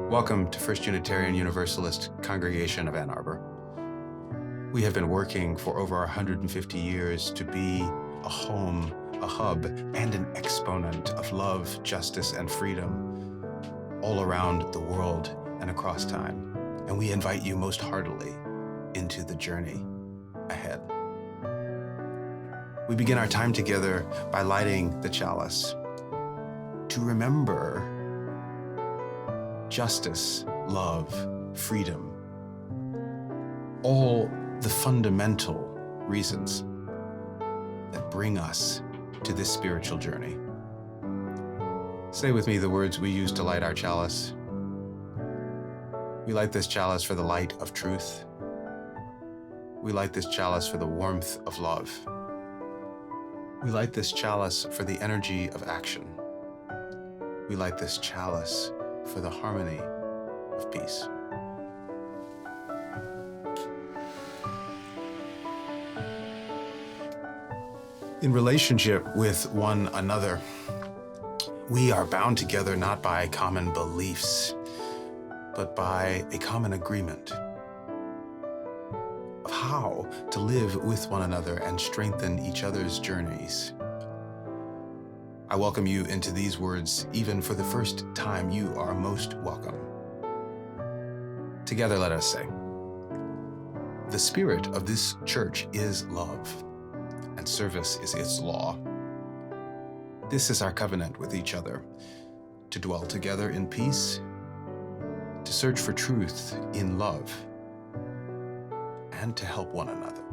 Welcome to First Unitarian Universalist Congregation of Ann Arbor. We have been working for over 150 years to be a home, a hub, and an exponent of love, justice, and freedom all around the world and across time. And we invite you most heartily into the journey ahead. We begin our time together by lighting the chalice to remember justice, love, freedom, all the fundamental reasons that bring us to this spiritual journey. Say with me the words we use to light our chalice. We light this chalice for the light of truth. We light this chalice for the warmth of love. We light this chalice for the energy of action. We light this chalice for the harmony of peace. In relationship with one another, we are bound together not by common beliefs, but by a common agreement of how to live with one another and strengthen each other's journeys. I welcome you into these words. Even for the first time, you are most welcome. Together, let us say, the spirit of this church is love, and service is its law. This is our covenant with each other, to dwell together in peace, to search for truth in love, and to help one another.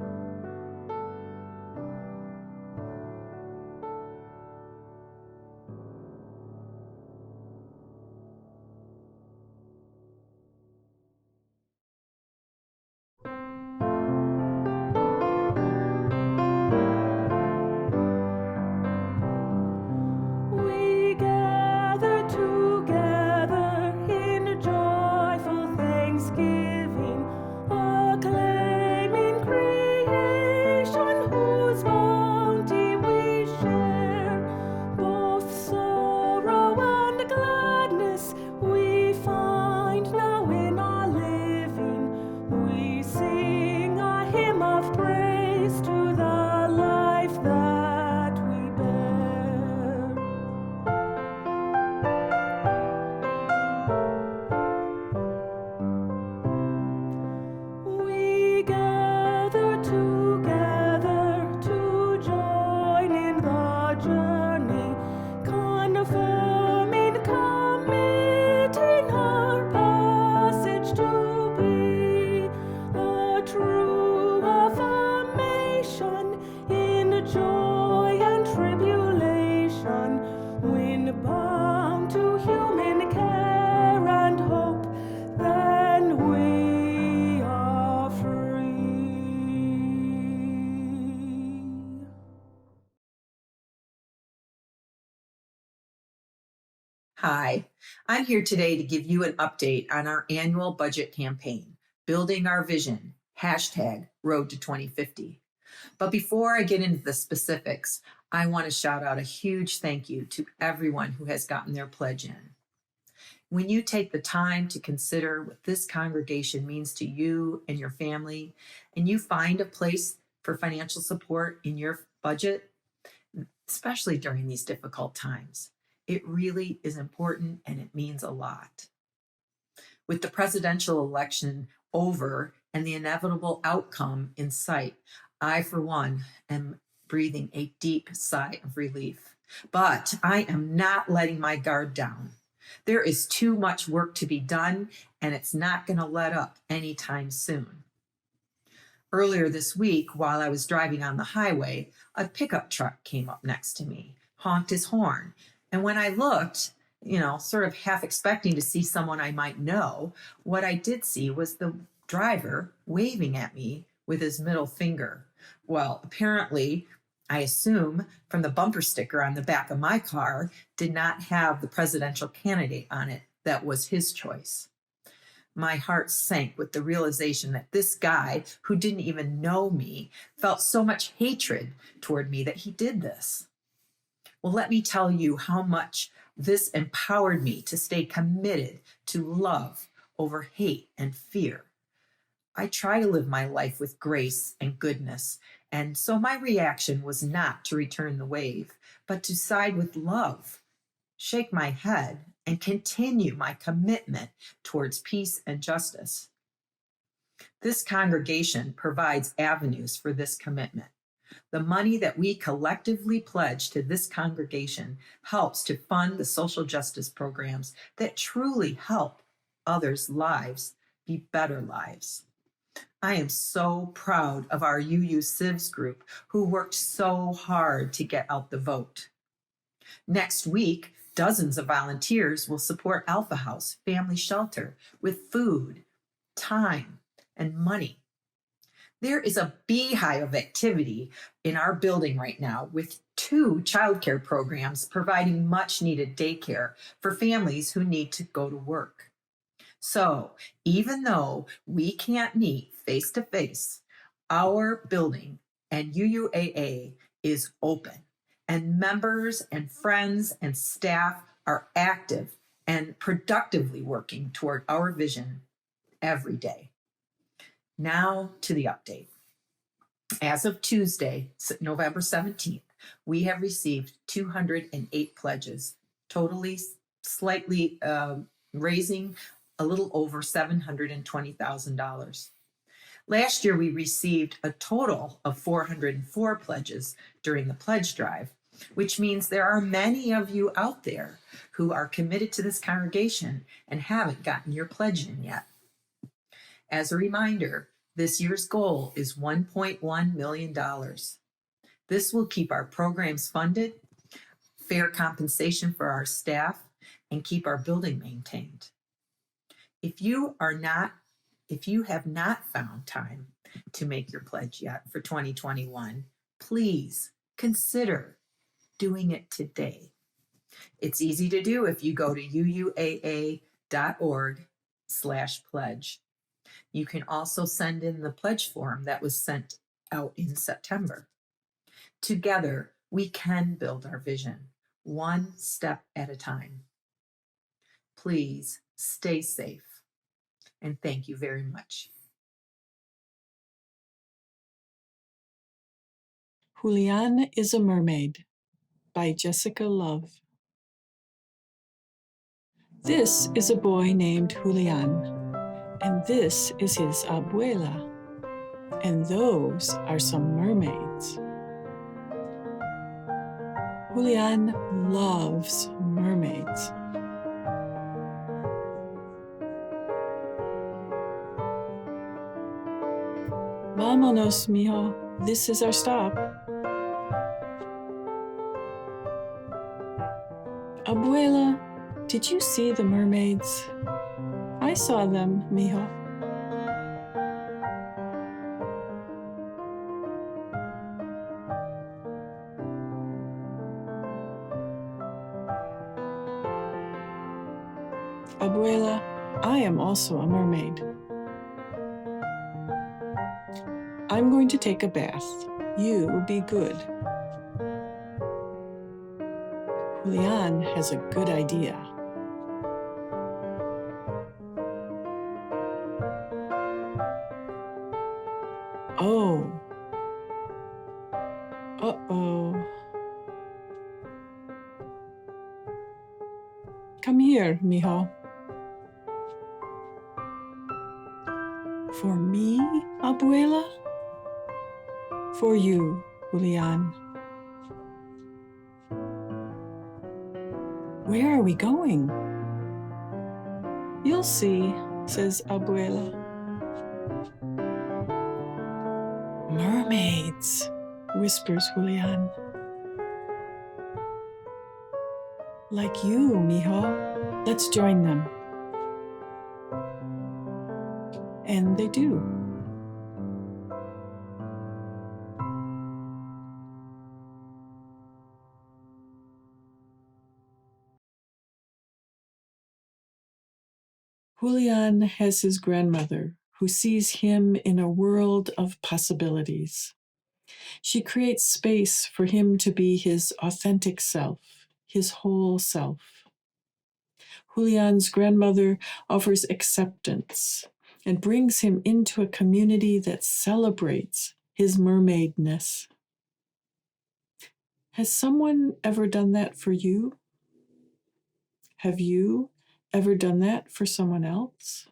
Hi, I'm here today to give you an update on our annual budget campaign, Building Our Vision, #Road to 2050. But before I get into the specifics, I want to shout out a huge thank you to everyone who has gotten their pledge in. When you take the time to consider what this congregation means to you and your family, and you find a place for financial support in your budget, especially during these difficult times, it really is important and it means a lot. With the presidential election over and the inevitable outcome in sight, I, for one, am breathing a deep sigh of relief. But I am not letting my guard down. There is too much work to be done, and it's not going to let up anytime soon. Earlier this week, while I was driving on the highway, a pickup truck came up next to me, honked his horn. And when I looked, sort of half expecting to see someone I might know, what I did see was the driver waving at me with his middle finger. Well, apparently, I assume from the bumper sticker on the back of my car, did not have the presidential candidate on it. That was his choice. My heart sank with the realization that this guy, who didn't even know me, felt so much hatred toward me that he did this. Well, let me tell you how much this empowered me to stay committed to love over hate and fear. I try to live my life with grace and goodness, and so my reaction was not to return the wave, but to side with love, shake my head, and continue my commitment towards peace and justice. This congregation provides avenues for this commitment. The money that we collectively pledge to this congregation helps to fund the social justice programs that truly help others' lives be better lives. I am so proud of our UU Civs group who worked so hard to get out the vote. Next week, dozens of volunteers will support Alpha House Family Shelter with food, time, and money. There is a beehive of activity in our building right now with 2 childcare programs providing much needed daycare for families who need to go to work. So even though we can't meet face to face, our building and UUAA is open, and members and friends and staff are active and productively working toward our vision every day. Now to the update. As of Tuesday, November 17th, we have received 208 pledges, totally slightly raising a little over $720,000. Last year, we received a total of 404 pledges during the pledge drive, which means there are many of you out there who are committed to this congregation and haven't gotten your pledge in yet. As a reminder, this year's goal is $1.1 million. This will keep our programs funded, fair compensation for our staff, and keep our building maintained. If you have not found time to make your pledge yet for 2021, please consider doing it today. It's easy to do if you go to uuaa.org/pledge. You can also send in the pledge form that was sent out in September. Together, we can build our vision, one step at a time. Please stay safe, and thank you very much. Julián is a Mermaid by Jessica Love. This is a boy named Julián, and this is his abuela, and those are some mermaids. Julián loves mermaids. Vámonos, mijo. This is our stop. Abuela, did you see the mermaids? I saw them, mijo. Abuela, I am also a mermaid. I'm going to take a bath. You be good. Julián has a good idea. Oh. Uh-oh. Come here, mijo. For me, abuela? For you, Julián. Where are we going? You'll see, says abuela. Mermaids, whispers Julián. Like you, mijo. Let's join them. And they do. Julián Julian has his grandmother, who sees him in a world of possibilities. She creates space for him to be his authentic self, his whole self. Julian's grandmother offers acceptance and brings him into a community that celebrates his mermaidness. Has someone ever done that for you? Have you ever done that for someone else?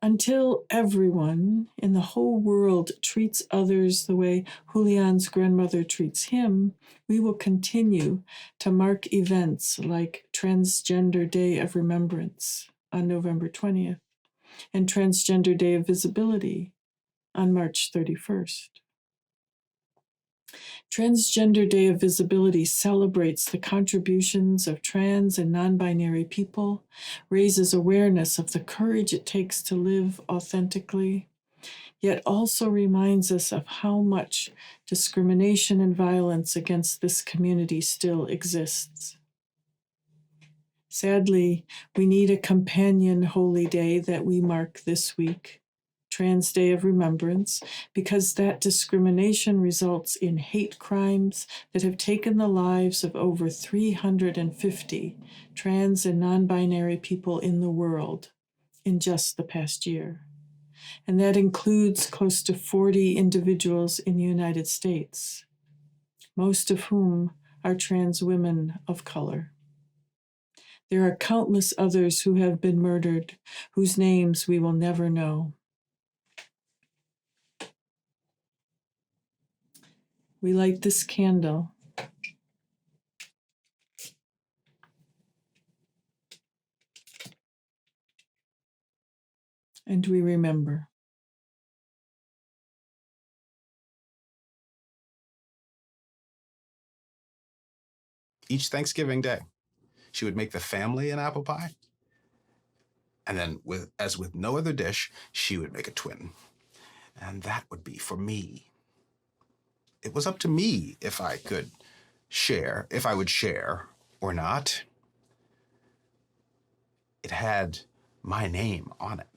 Until everyone in the whole world treats others the way Julian's grandmother treats him, we will continue to mark events like Transgender Day of Remembrance on November 20th and Transgender Day of Visibility on March 31st. Transgender Day of Visibility celebrates the contributions of trans and non-binary people, raises awareness of the courage it takes to live authentically, yet also reminds us of how much discrimination and violence against this community still exists. Sadly, we need a companion holy day that we mark this week, Trans Day of Remembrance, because that discrimination results in hate crimes that have taken the lives of over 350 trans and non-binary people in the world in just the past year. And that includes close to 40 individuals in the United States, most of whom are trans women of color. There are countless others who have been murdered, whose names we will never know. We light this candle and we remember. Each Thanksgiving Day, she would make the family an apple pie. And then, as with no other dish, she would make a twin. And that would be for me. It was up to me if I would share or not. It had my name on it.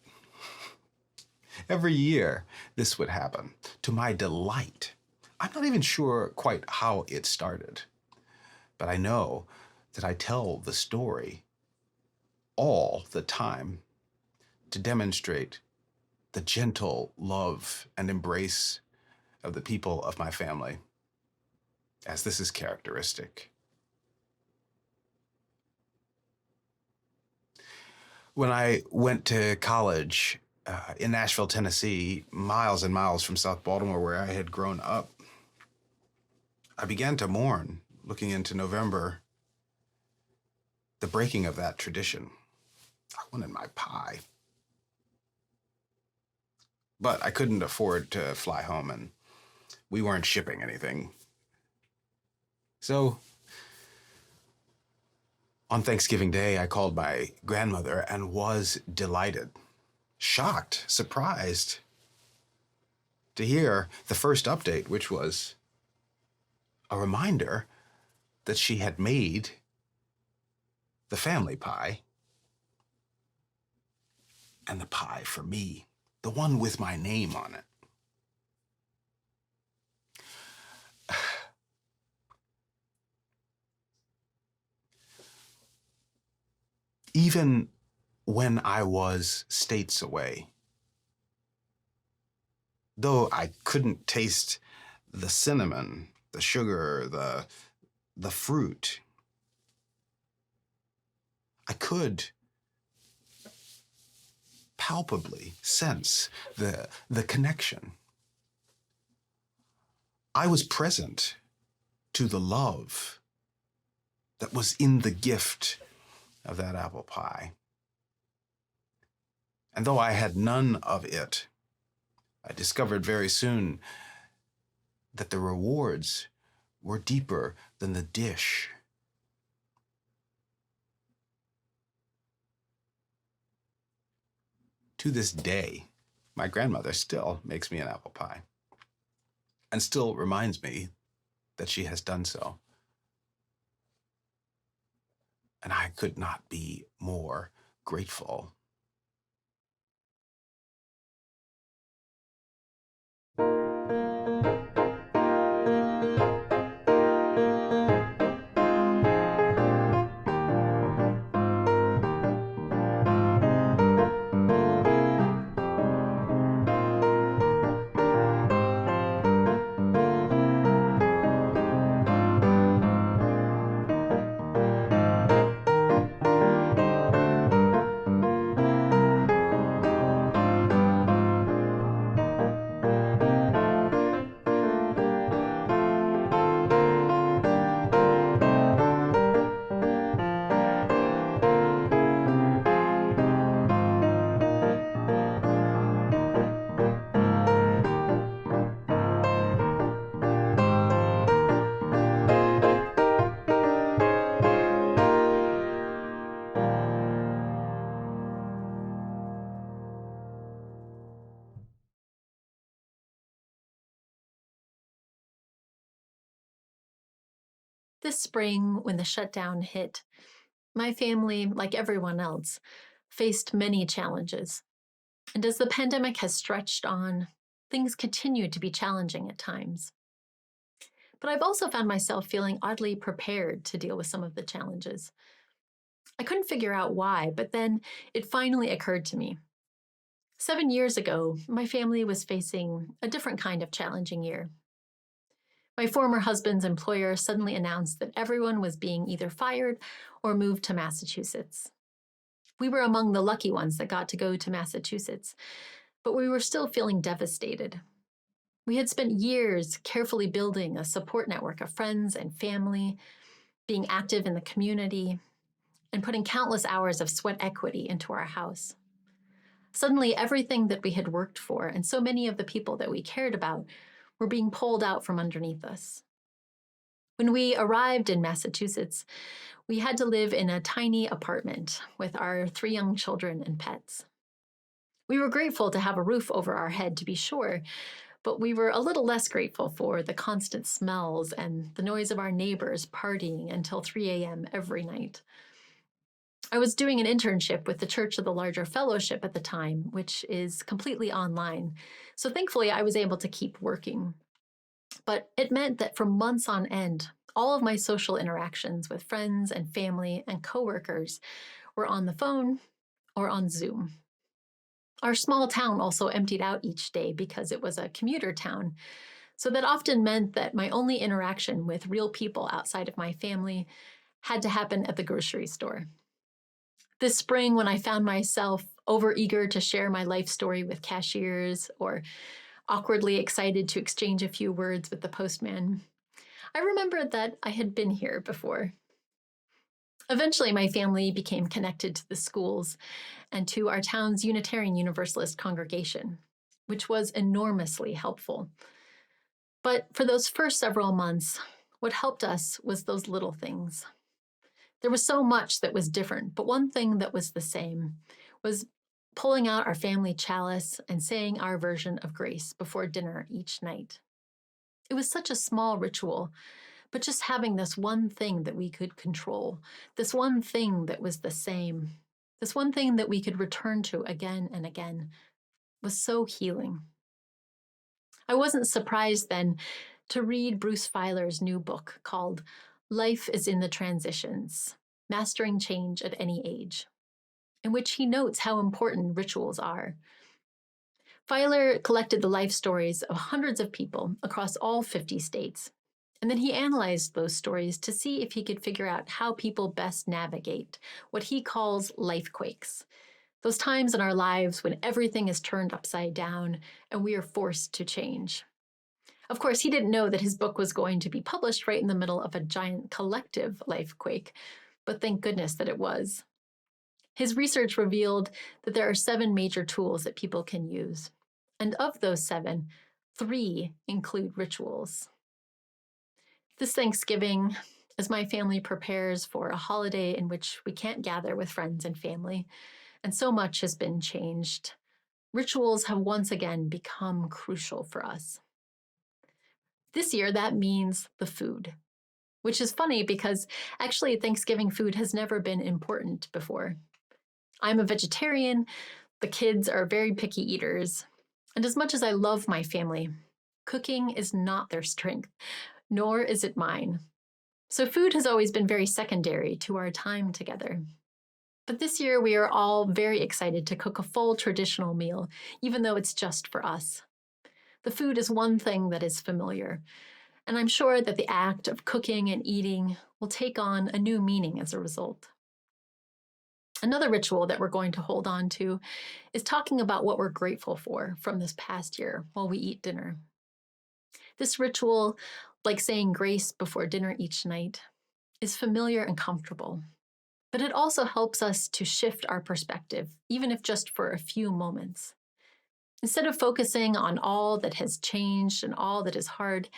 Every year, this would happen, to my delight. I'm not even sure quite how it started, but I know that I tell the story all the time to demonstrate the gentle love and embrace of the people of my family, as this is characteristic. When I went to college in Nashville, Tennessee, miles and miles from South Baltimore, where I had grown up, I began to mourn, looking into November, the breaking of that tradition. I wanted my pie. But I couldn't afford to fly home, and we weren't shipping anything. So on Thanksgiving Day, I called my grandmother and was delighted, shocked, surprised to hear the first update, which was a reminder that she had made the family pie, and the pie for me, the one with my name on it. Even when I was states away, though I couldn't taste the cinnamon, the sugar, the fruit, I could palpably sense the connection. I was present to the love that was in the gift of that apple pie. And though I had none of it, I discovered very soon that the rewards were deeper than the dish. To this day, my grandmother still makes me an apple pie and still reminds me that she has done so. And I could not be more grateful. This spring, when the shutdown hit, my family, like everyone else, faced many challenges. And as the pandemic has stretched on, things continue to be challenging at times. But I've also found myself feeling oddly prepared to deal with some of the challenges. I couldn't figure out why, but then it finally occurred to me. 7 years ago, my family was facing a different kind of challenging year. My former husband's employer suddenly announced that everyone was being either fired or moved to Massachusetts. We were among the lucky ones that got to go to Massachusetts, but we were still feeling devastated. We had spent years carefully building a support network of friends and family, being active in the community, and putting countless hours of sweat equity into our house. Suddenly, everything that we had worked for and so many of the people that we cared about were being pulled out from underneath us. When we arrived in Massachusetts, we had to live in a tiny apartment with our 3 young children and pets. We were grateful to have a roof over our head, to be sure, but we were a little less grateful for the constant smells and the noise of our neighbors partying until 3 a.m. every night. I was doing an internship with the Church of the Larger Fellowship at the time, which is completely online, so thankfully I was able to keep working. But it meant that for months on end, all of my social interactions with friends and family and coworkers were on the phone or on Zoom. Our small town also emptied out each day because it was a commuter town, so that often meant that my only interaction with real people outside of my family had to happen at the grocery store. This spring, when I found myself overeager to share my life story with cashiers or awkwardly excited to exchange a few words with the postman, I remembered that I had been here before. Eventually, my family became connected to the schools and to our town's Unitarian Universalist congregation, which was enormously helpful. But for those first several months, what helped us was those little things. There was so much that was different, but one thing that was the same was pulling out our family chalice and saying our version of grace before dinner each night. It was such a small ritual, but just having this one thing that we could control, this one thing that was the same, this one thing that we could return to again and again, was so healing. I wasn't surprised then to read Bruce Feiler's new book called Life is in the Transitions, Mastering Change at Any Age, in which he notes how important rituals are. Feiler collected the life stories of hundreds of people across all 50 states, and then he analyzed those stories to see if he could figure out how people best navigate what he calls life quakes, those times in our lives when everything is turned upside down and we are forced to change. Of course, he didn't know that his book was going to be published right in the middle of a giant collective life quake, but thank goodness that it was. His research revealed that there are 7 major tools that people can use, and of those 7, 3 include rituals. This Thanksgiving, as my family prepares for a holiday in which we can't gather with friends and family, and so much has been changed, rituals have once again become crucial for us. This year, that means the food, which is funny because actually Thanksgiving food has never been important before. I'm a vegetarian. The kids are very picky eaters. And as much as I love my family, cooking is not their strength, nor is it mine. So food has always been very secondary to our time together. But this year we are all very excited to cook a full traditional meal, even though it's just for us. The food is one thing that is familiar, and I'm sure that the act of cooking and eating will take on a new meaning as a result. Another ritual that we're going to hold on to is talking about what we're grateful for from this past year while we eat dinner. This ritual, like saying grace before dinner each night, is familiar and comfortable, but it also helps us to shift our perspective, even if just for a few moments. Instead of focusing on all that has changed and all that is hard,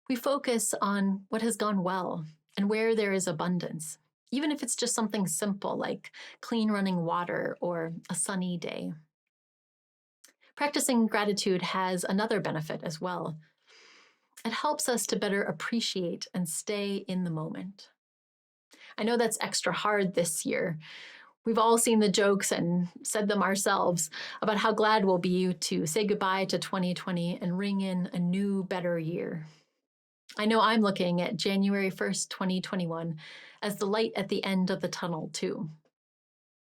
we focus on what has gone well and where there is abundance, even if it's just something simple like clean running water or a sunny day. Practicing gratitude has another benefit as well. It helps us to better appreciate and stay in the moment. I know that's extra hard this year. We've all seen the jokes and said them ourselves about how glad we'll be to say goodbye to 2020 and ring in a new, better year. I know I'm looking at January 1st, 2021 as the light at the end of the tunnel too.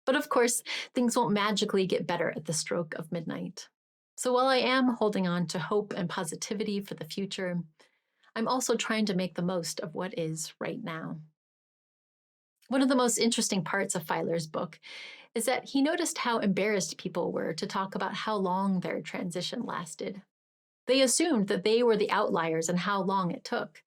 But of course, things won't magically get better at the stroke of midnight. So while I am holding on to hope and positivity for the future, I'm also trying to make the most of what is right now. One of the most interesting parts of Filer's book is that he noticed how embarrassed people were to talk about how long their transition lasted. They assumed that they were the outliers in how long it took.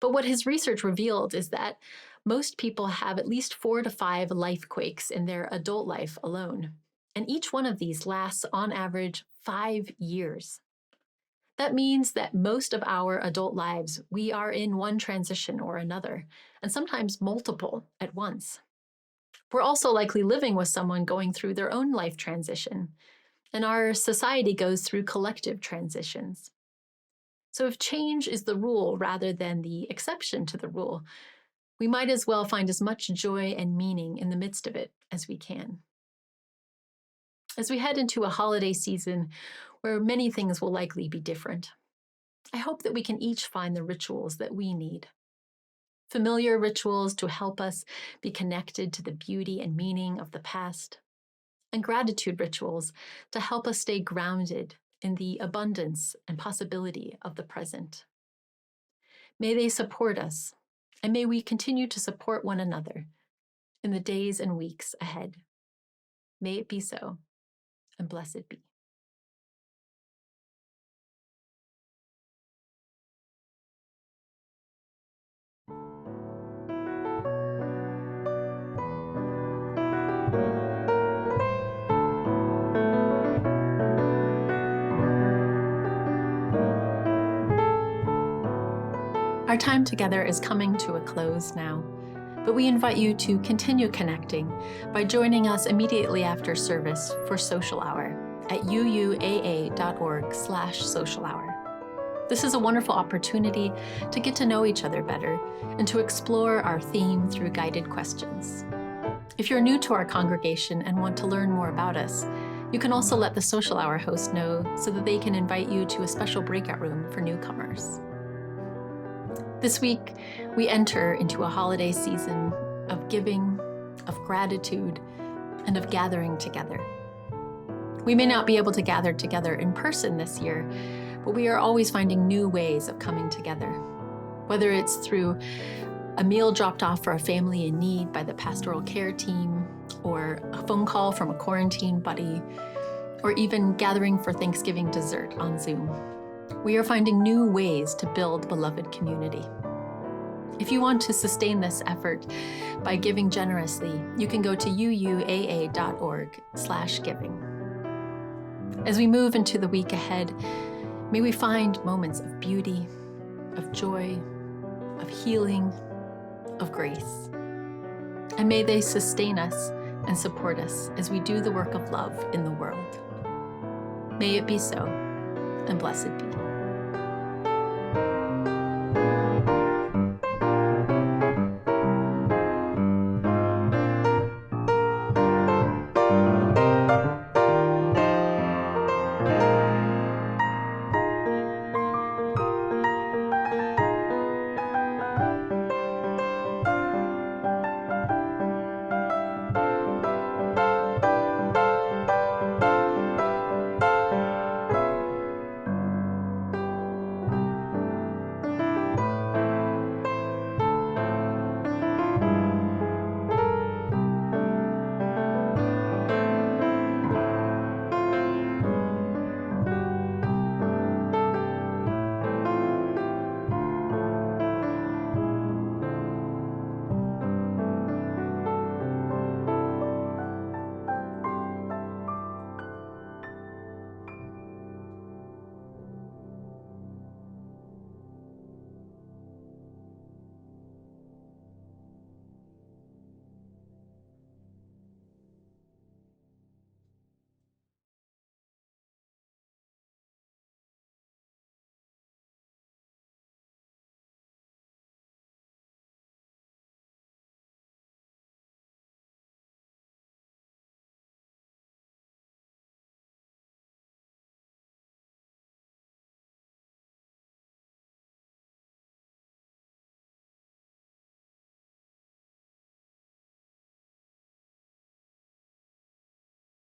But what his research revealed is that most people have at least 4 to 5 life quakes in their adult life alone, and each one of these lasts on average 5 years. That means that most of our adult lives, we are in one transition or another, and sometimes multiple at once. We're also likely living with someone going through their own life transition, and our society goes through collective transitions. So if change is the rule rather than the exception to the rule, we might as well find as much joy and meaning in the midst of it as we can. As we head into a holiday season where many things will likely be different, I hope that we can each find the rituals that we need. Familiar rituals to help us be connected to the beauty and meaning of the past, and gratitude rituals to help us stay grounded in the abundance and possibility of the present. May they support us, and may we continue to support one another in the days and weeks ahead. May it be so, and blessed be. Our time together is coming to a close now, but we invite you to continue connecting by joining us immediately after service for Social Hour at UUAA.org/social hour. This is a wonderful opportunity to get to know each other better and to explore our theme through guided questions. If you're new to our congregation and want to learn more about us, you can also let the Social Hour host know so that they can invite you to a special breakout room for newcomers. This week, we enter into a holiday season of giving, of gratitude, and of gathering together. We may not be able to gather together in person this year, but we are always finding new ways of coming together. Whether it's through a meal dropped off for a family in need by the pastoral care team, or a phone call from a quarantine buddy, or even gathering for Thanksgiving dessert on Zoom. We are finding new ways to build beloved community. If you want to sustain this effort by giving generously, you can go to UUAA.org/giving. As we move into the week ahead, may we find moments of beauty, of joy, of healing, of grace. And may they sustain us and support us as we do the work of love in the world. May it be so, and blessed be.